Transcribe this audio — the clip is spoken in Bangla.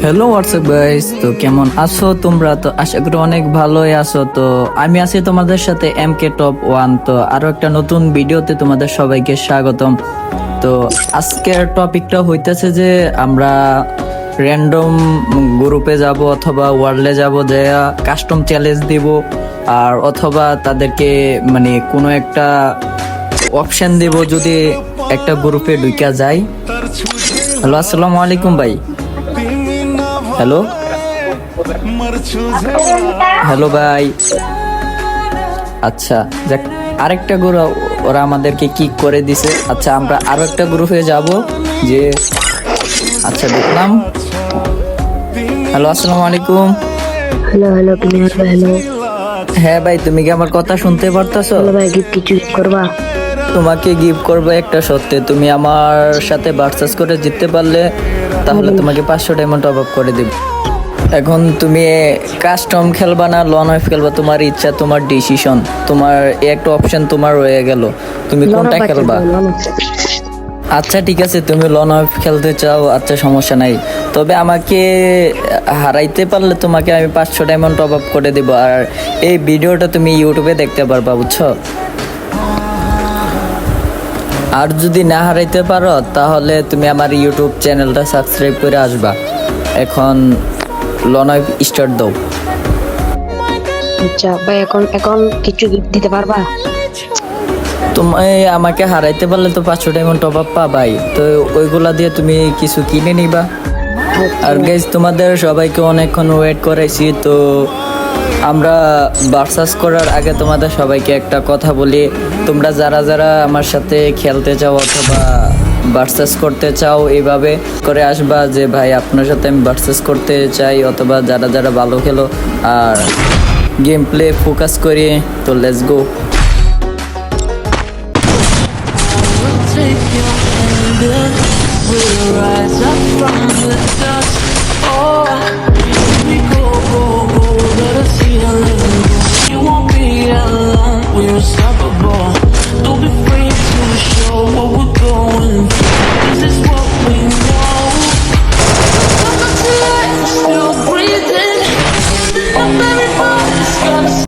হ্যালো হোয়াটসঅ্যাপ গাইস, তো কেমন আছো তোমরা? তো আশা করি অনেক ভালোই আছো। তো আমি আছি তোমাদের সাথে MK টপ 1। তো আরো একটা নতুন ভিডিওতে তোমাদের সবাইকে স্বাগতম। তো আজকের টপিকটা হইতেছে যে আমরা র্যান্ডম গ্রুপে যাব অথবা ওয়ার্ল্ডে যাব, যে কাস্টম চ্যালেঞ্জ দিব, আর অথবা তাদেরকে মানে কোনো একটা অপশন দিব যদি একটা গ্রুপে ঢুকা যায়। হ্যালো, আসসালামু আলাইকুম ভাই। হ্যালো হ্যালো ভাই। আচ্ছা যাক, আরেকটা গ্রুপ ওরা আমাদেরকে কি করে দিছে। আচ্ছা আমরা আরো একটা গ্রুপে যাব যে, আচ্ছা দেখলাম। হ্যালো, আসসালামু আলাইকুম। Hello hello hello. হ্যাঁ ভাই, তুমি কি আমার কথা শুনতে পারতাছো? হ্যালো ভাই, গিফট কিছু করবা? তোমাকে গিফট করবো একটা সত্যি, তুমি আমার সাথে ভার্সেস করে জিততে পারলে তাহলে তোমাকে 500 ডায়মন্ড টপ আপ করে দিব। এখন তুমি কাস্টম খেলবা না লন ওয়েভ খেলবা, তোমার ইচ্ছা, তোমার ডিসিশন। তোমার একটা অপশন তোমার রয়ে গেল, তুমি কোনটা খেলবা? আচ্ছা ঠিক আছে, তুমি লন ওয়েভ খেলতে চাও, আচ্ছা সমস্যা নাই। তবে আমাকে হারাইতে পারলে তোমাকে আমি 500 ডায়মন্ড টপ আপ করে দিব। আর এই ভিডিওটা তুমি ইউটিউবে দেখতে পারবা, বুঝছো? আর যদি না হারাইতে পারো তাহলে তুমি আমার ইউটিউব চ্যানেলটা সাবস্ক্রাইব করে আসবা। এখন লনয় স্টার্ট দাও। আচ্ছা ভাই, এখন এখন কিছু গিফট দিতে পারবা? তুমি আমাকে হারাইতে পারলে তো 500 ডায়মন্ড টপ আপ পাবাই, তো ওইগুলা দিয়ে তুমি কিছু কিনে নিবা। আর গাইজ, তোমাদের সবাইকে অনেকক্ষণ ওয়েট করাইছি। তো আমরা ভার্সাস করার আগে তোমাদের সবাইকে একটা কথা বলি, তোমরা যারা যারা আমার সাথে খেলতে চাও অথবা ভার্সাস করতে চাও এইভাবে করে আসবা যে ভাই আপনার সাথে আমি ভার্সাস করতে চাই, অথবা যারা যারা ভালো খেলো আর গেম প্লে ফোকাস করি। তো লেটস গো।